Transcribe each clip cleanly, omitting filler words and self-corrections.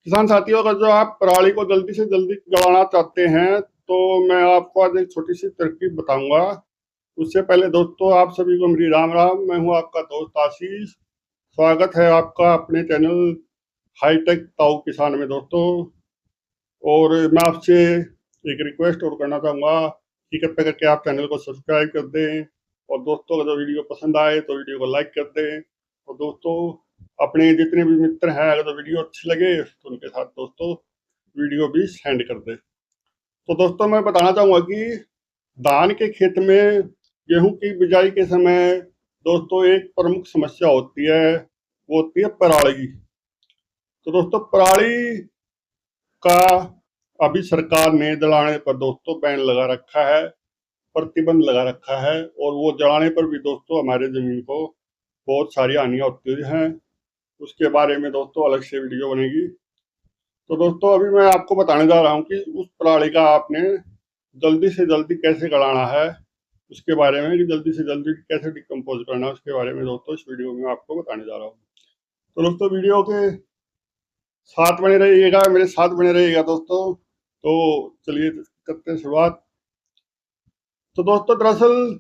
किसान साथियों, अगर जो आप पराली को जल्दी से जल्दी गड़ाना चाहते हैं तो मैं आपको आज एक छोटी सी तरकीब बताऊंगा। उससे पहले दोस्तों, आप सभी को मेरी राम राम। मैं हूं आपका दोस्त आशीष। स्वागत है आपका अपने चैनल हाईटेक ताऊ किसान में दोस्तों। और मैं आपसे एक रिक्वेस्ट और करना चाहूंगा कि कृपया करके आप चैनल को सब्सक्राइब कर दें, और दोस्तों अगर वीडियो पसंद आए तो वीडियो को लाइक कर दें। और दोस्तों, अपने जितने भी मित्र हैं, अगर तो वीडियो अच्छी लगे तो उनके साथ दोस्तों वीडियो भी सेंड कर दे। तो दोस्तों, मैं बताना चाहूंगा कि धान के खेत में गेहूं की बिजाई के समय दोस्तों एक प्रमुख समस्या होती है, वो होती है पराली। तो दोस्तों, पराली का अभी सरकार ने जलाने पर दोस्तों बैन लगा रखा है, प्रतिबंध लगा रखा है। और वो जलाने पर भी दोस्तों हमारे जमीन को बहुत सारी हानियां होती हैं। उसके बारे में दोस्तों अलग से वीडियो बनेगी। तो दोस्तों, अभी मैं आपको बताने जा रहा हूँ कि उस पराली का आपने जल्दी से जल्दी कैसे गलाना है, उसके बारे में, कि जल्दी से जल्दी कैसे डिकम्पोज करना है, उसके बारे में दोस्तों इस वीडियो में आपको बताने जा रहा हूँ। तो दोस्तों, वीडियो के साथ बने रहिएगा, मेरे साथ बने रहिएगा दोस्तों। तो चलिए करते हैं शुरुआत। तो दोस्तों, दरअसल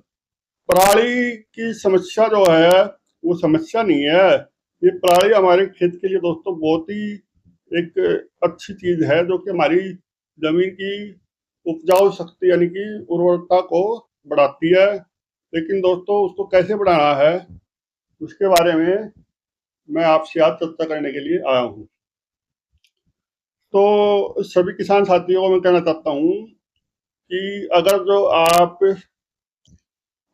पराली की समस्या जो है वो समस्या नहीं है। ये पराली हमारे खेत के लिए दोस्तों बहुत ही एक अच्छी चीज है, जो कि हमारी जमीन की उपजाऊ शक्ति यानी कि उर्वरता को बढ़ाती है। लेकिन दोस्तों, उसको कैसे बढ़ाना है उसके बारे में मैं आपसे आज चर्चा करने के लिए आया हूँ। तो सभी किसान साथियों को मैं कहना चाहता हूँ कि अगर जो आप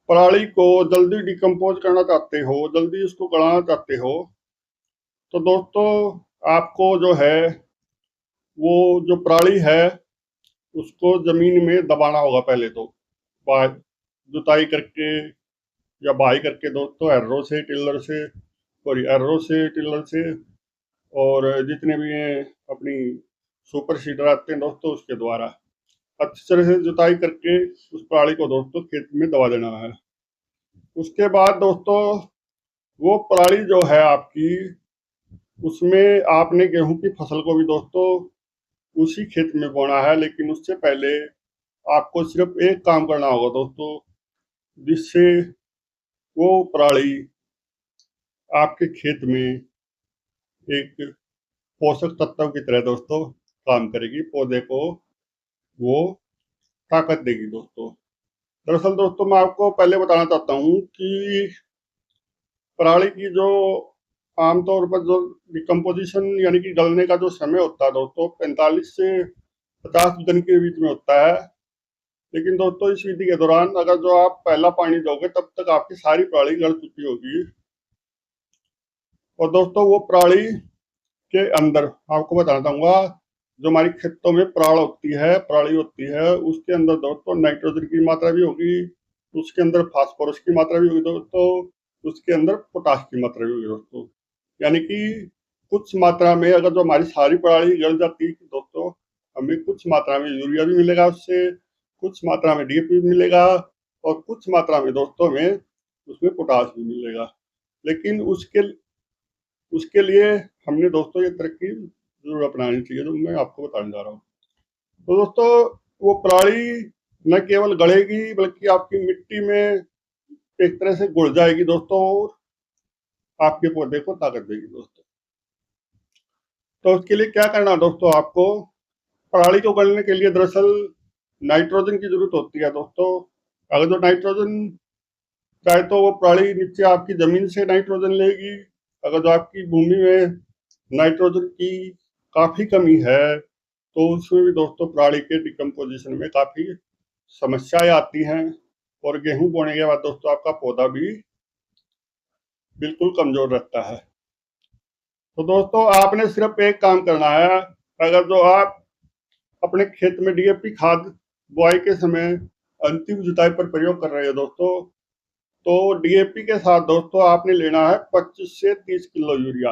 पराली को जल्दी डिकम्पोज करना चाहते हो, जल्दी उसको गलाना चाहते हो, तो दोस्तों आपको जो है वो जो पराली है उसको जमीन में दबाना होगा पहले तो। जुताई करके या बाई करके दोस्तों, एर्रो से, टिल्लर से, सॉरी एर्रो से, टिल्लर से, और जितने भी ये अपनी सुपर सीडर आते हैं दोस्तों, उसके द्वारा अच्छी तरह से जुताई करके उस पराली को दोस्तों खेत में दबा देना है। उसके बाद दोस्तों, वो पराली जो है आपकी, उसमें आपने गेहूं की फसल को भी दोस्तों उसी खेत में बोना है। लेकिन उससे पहले आपको सिर्फ एक काम करना होगा दोस्तों, जिससे वो पराली आपके खेत में एक पोषक तत्व की तरह दोस्तों काम करेगी, पौधे को वो ताकत देगी दोस्तों। दरअसल दोस्तों, मैं आपको पहले बताना चाहता हूँ कि पराली की जो आमतौर पर जो डिकम्पोजिशन यानी कि गलने का जो समय होता है दोस्तों, 45 से 50 दिन के बीच में होता है। लेकिन दोस्तों, इस विधि के दौरान अगर जो आप पहला पानी दोगे तब तक आपकी सारी पराली गल चुकी होगी। और दोस्तों, वो पराली के अंदर आपको बताना चाहूंगा, जो हमारी खेतों में पराली होती है, उसके अंदर दोस्तों नाइट्रोजन की मात्रा भी होगी, उसके अंदर फास्फोरस की मात्रा भी होगी दोस्तों, उसके अंदर पोटाश की मात्रा भी होगी दोस्तों। यानी कि कुछ मात्रा में अगर जो हमारी सारी पराली गल जाती है दोस्तों, हमें कुछ मात्रा में यूरिया भी मिलेगा उससे, कुछ मात्रा में डीएपी भी मिलेगा, और कुछ मात्रा में दोस्तों में उसमें पोटाश भी मिलेगा। लेकिन उसके उसके लिए हमने दोस्तों ये तरकीब जरूर अपनानी चाहिए, जो मैं आपको बताने जा रहा हूँ। तो दोस्तों, वो पराली न केवल गलेगी बल्कि आपकी मिट्टी में एक तरह से घुल जाएगी दोस्तों, और आपके पौधे को ताकत देगी दोस्तों। तो उसके लिए क्या करना है दोस्तों, आपको पराली को गलने के लिए दरअसल नाइट्रोजन की जरूरत होती है दोस्तों। अगर जो नाइट्रोजन चाहे तो वो पराली नीचे आपकी जमीन से नाइट्रोजन लेगी। अगर जो आपकी भूमि में नाइट्रोजन की काफी कमी है तो उसमें भी दोस्तों पराली के डिकम्पोजिशन में काफी समस्याएं आती हैं, और गेहूं बोने के बाद दोस्तों आपका पौधा भी बिल्कुल कमजोर रहता है। तो दोस्तों, आपने सिर्फ एक काम करना है। अगर जो आप अपने खेत में डीएपी खाद बुआई के समय अंतिम जुताई पर प्रयोग कर रहे हो दोस्तों, तो डीएपी के साथ दोस्तों आपने लेना है 25 से 30 किलो यूरिया।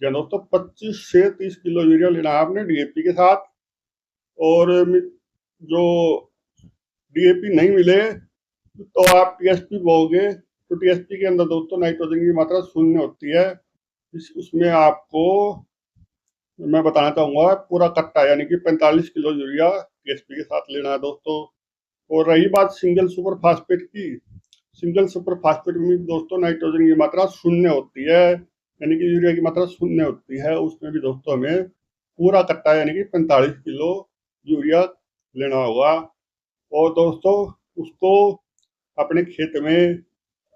या दोस्तों 25 से 30 किलो यूरिया लेना है आपने डीएपी के साथ। और जो डीएपी नहीं मिले तो आप टीएसपी बोओगे, तो टीएसपी के अंदर दोस्तों नाइट्रोजन की मात्रा शून्य होती है। उसमें आपको मैं बताना चाहूंगा पूरा कट्टा यानी कि 45 किलो यूरिया टीएसपी के साथ लेना है दोस्तों। और रही बात सिंगल सुपर फास्फेट की, सिंगल सुपर फास्फेट में दोस्तों नाइट्रोजन की मात्रा शून्य होती है, यानी कि यूरिया की मात्रा शून्य होती है। उसमें भी दोस्तों हमें पूरा कट्टा यानी कि 45 किलो यूरिया लेना होगा। और दोस्तों उसको अपने खेत में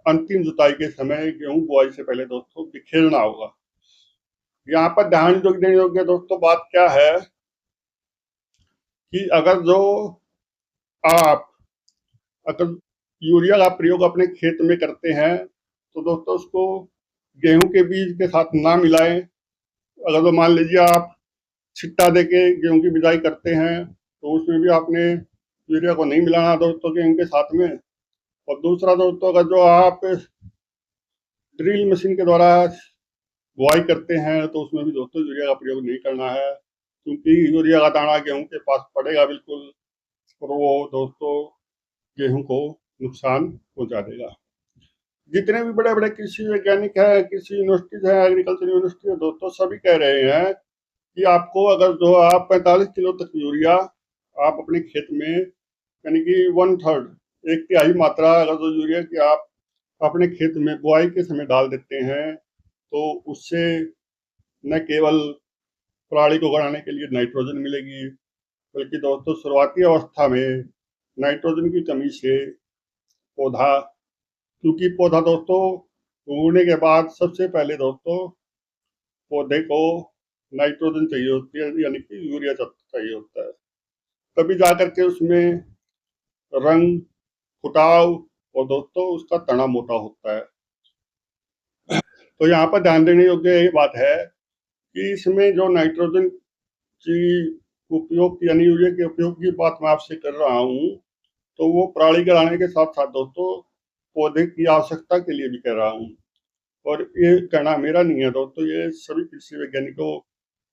अंतिम जुताई के समय गेहूं बुआई से पहले दोस्तों बिखेरना होगा। यहाँ पर ध्यान देने योग्य दोस्तों बात क्या है कि आप अगर यूरिया का प्रयोग अपने खेत में करते हैं तो दोस्तों उसको गेहूं के बीज के साथ ना मिलाएं। अगर तो मान लीजिए आप छिट्टा देके गेहूं की बिजाई करते हैं तो उसमें भी आपने यूरिया को नहीं मिलाना दोस्तों गेहूं के साथ में। और दूसरा दोस्तों अगर जो आप ड्रिल मशीन के द्वारा बुआई करते हैं तो उसमें भी दोस्तों यूरिया का प्रयोग नहीं करना है, क्योंकि यूरिया का दाना गेहूं के पास पड़ेगा बिल्कुल और वो दोस्तों गेहूं को नुकसान पहुंचा देगा। जितने भी बड़े बड़े कृषि वैज्ञानिक हैं, कृषि यूनिवर्सिटीज हैं, एग्रीकल्चर यूनिवर्सिटी है दोस्तों, सभी कह रहे हैं कि आपको अगर जो आप 45 किलो तक यूरिया आप अपने खेत में यानी कि 1/3 एक तिहाई मात्रा अगर जो यूरिया की आप अपने खेत में बुआई के समय डाल देते हैं तो उससे न केवल पराली को बढ़ाने के लिए नाइट्रोजन मिलेगी, बल्कि दोस्तों शुरुआती अवस्था में नाइट्रोजन की कमी से पौधा, क्योंकि पौधा दोस्तों उगने के बाद सबसे पहले दोस्तों पौधे को नाइट्रोजन चाहिए होती है, यानी कि यूरिया चाहिए होता है, तभी जाकर के उसमें रंग, फुटाव और दोस्तों उसका तना मोटा होता है। तो यहाँ पर ध्यान देने योग्य यही बात है कि इसमें जो नाइट्रोजन की उपयोग यानी यूरिया के उपयोग की बात मैं आपसे कर रहा हूँ तो वो पराली जलाने के साथ साथ दोस्तों पौधे की आवश्यकता के लिए भी कर रहा हूँ। और ये कहना मेरा नहीं है दोस्तों, ये सभी कृषि वैज्ञानिकों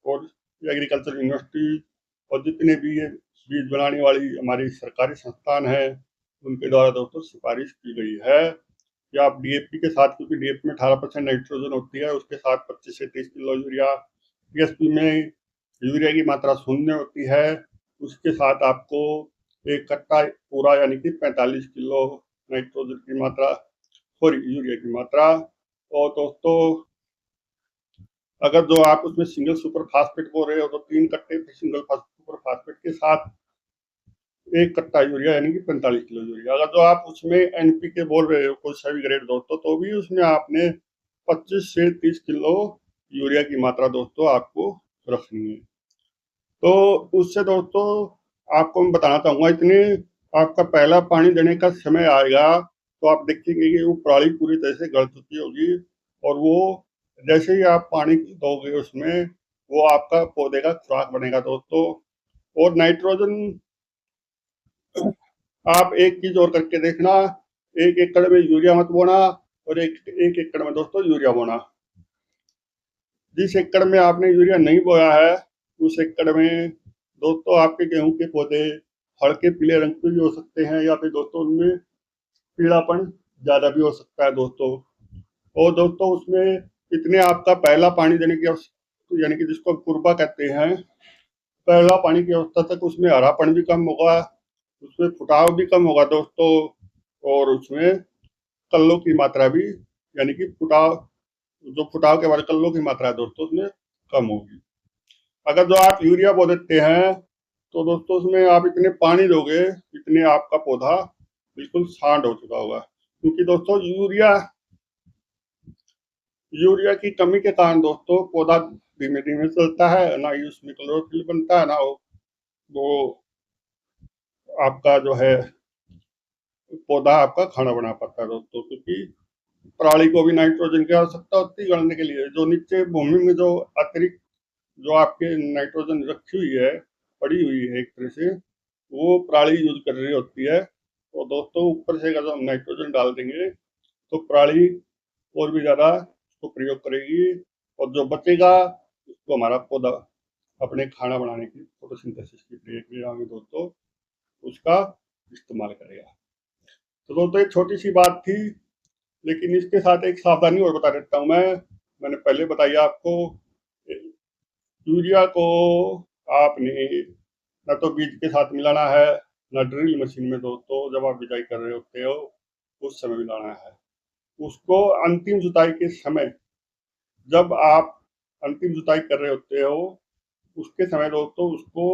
और एग्रीकल्चर यूनिवर्सिटी और जितने भी ये बीज बनाने वाली हमारी सरकारी संस्थान है उनके द्वारा दोस्तों सिफारिश की गई है कि आप डीएपी के साथ, क्योंकि डीएपी में 18% नाइट्रोजन होती है, उसके साथ 25 से 30 किलो यूरिया, टीएसपी में यूरिया की मात्रा शून्य होती है, उसके साथ आपको एक कट्टा पूरा यानी कि 45 किलो नाइट्रोजन की मात्रा सॉरी यूरिया की मात्रा। और दोस्तों अगर जो आप उसमें सिंगल सुपर फास्फेट बोल रहे हो तो 3 कट्टे सिंगल सुपर फास्फेट के साथ एक कट्टा यूरिया यानी कि 45 किलो यूरिया। अगर जो आप उसमें एनपीके बोल रहे हो कोई सा भी ग्रेड दोस्तों, तो भी उसमें आपने 25 से 30 किलो यूरिया की मात्रा दोस्तों आपको रखनी है। तो उससे दोस्तों आपको मैं बताना चाहूंगा, इतने आपका पहला पानी देने का समय आएगा तो आप देखेंगे कि वो पराली पूरी तरह से गल चुकी होगी और वो जैसे ही आप पानी दोगे उसमें वो आपका पौधे का खुराक बनेगा दोस्तों। और नाइट्रोजन आप एक चीज और करके देखना, 1 एकड़ में यूरिया मत बोना और एक एकड़ में दोस्तों यूरिया बोना। जिस एकड़ में आपने यूरिया नहीं बोया है उस एकड़ में दोस्तों आपके गेहूं के पौधे हल्के पीले रंग के भी हो सकते हैं या फिर दोस्तों उनमें पीलापन ज्यादा भी हो सकता है दोस्तों। और दोस्तों उसमें इतने आपका पहला पानी देने की यानी कि जिसको कुरबा कहते हैं, पहला पानी की अवस्था तक उसमें हरापन भी कम होगा, उसमें फुटाव भी कम होगा दोस्तों, और उसमें कल्लों की मात्रा भी यानी कि फुटाव के बाद कल्लों की मात्रा है दोस्तों उसमें कम होगी। अगर जो आप यूरिया बो देते हैं तो दोस्तों उसमें आप इतने पानी दोगे इतने आपका पौधा बिल्कुल सांड हो चुका होगा, क्योंकि दोस्तों यूरिया की कमी के कारण दोस्तों पौधा धीमे धीमे चलता है, ना ही उसमें क्लोरोफिल बनता है, ना वो आपका जो है पौधा आपका खाना बना पाता है दोस्तों, क्योंकि पराली को भी नाइट्रोजन की आवश्यकता होती है गलने के लिए। जो नीचे भूमि में जो अतिरिक्त जो आपके नाइट्रोजन रखी हुई है, पड़ी हुई है एक तरह से, वो पराली यूज कर रही होती है। तो दोस्तों ऊपर से अगर हम नाइट्रोजन डाल देंगे तो पराली और भी ज्यादा उसको प्रयोग करेगी और जो बचेगा उसको हमारा पौधा अपने खाना बनाने की फोटोसिंथेसिस की प्रक्रिया में दोस्तों उसका इस्तेमाल करेगा। तो दोस्तों एक छोटी सी बात थी, लेकिन इसके साथ एक सावधानी और बता देता हूँ मैंने पहले बताई आपको यूरिया को आपने न तो बीज के साथ मिलाना है, न ड्रिल मशीन में दोस्तों जब आप बिजाई कर रहे होते हो उस समय मिलाना है। उसको अंतिम जुताई के समय, जब आप अंतिम जुताई कर रहे होते हो उसके समय दोस्तों उसको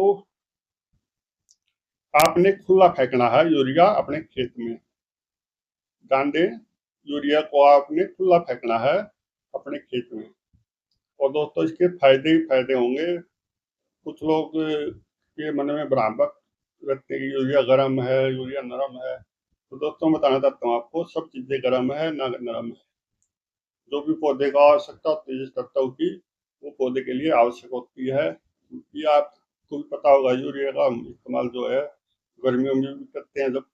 आपने खुला फेंकना है यूरिया अपने खेत में। ध्यान दें, यूरिया को आपने खुला फेंकना है अपने खेत में। और दोस्तों इसके फायदे ही फायदे होंगे। कुछ लोग के मन में भ्रामक रखते हैं कि यूरिया गर्म है, यूरिया नरम है। तो दोस्तों मैं बताना चाहता हूँ आपको, सब चीजें गर्म है ना नरम है। जो भी पौधे का आवश्यकता होती है, जिस तत्व की वो पौधे के लिए आवश्यक होती है। क्योंकि आपको भी पता होगा यूरिया का इस्तेमाल जो है गर्मियों में भी करते हैं, जब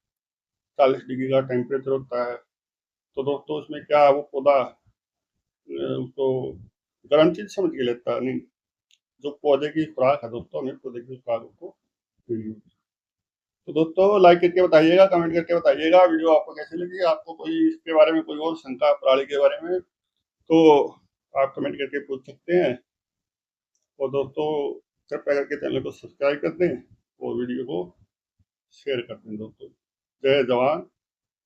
40 डिग्री का टेम्परेचर होता है। तो दोस्तों उसमें क्या है, वो पौधा तो गर्म चीज समझ के लेता है नहीं। जो पौधे की खुराक है दोस्तों, हमें पौधे की खुराक को मिली। तो दोस्तों लाइक करके बताइएगा, कमेंट करके बताइएगा वीडियो आपको कैसी लगी। आपको कोई इसके बारे में कोई और शंका प्रणाली के बारे में तो आप कमेंट करके पूछ सकते हैं। और दोस्तों कृपया करके चैनल को सब्सक्राइब कर दें और वीडियो को शेयर कर दें दोस्तों। जय जवान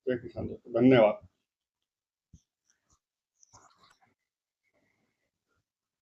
जय किसान दोस्तों, धन्यवाद।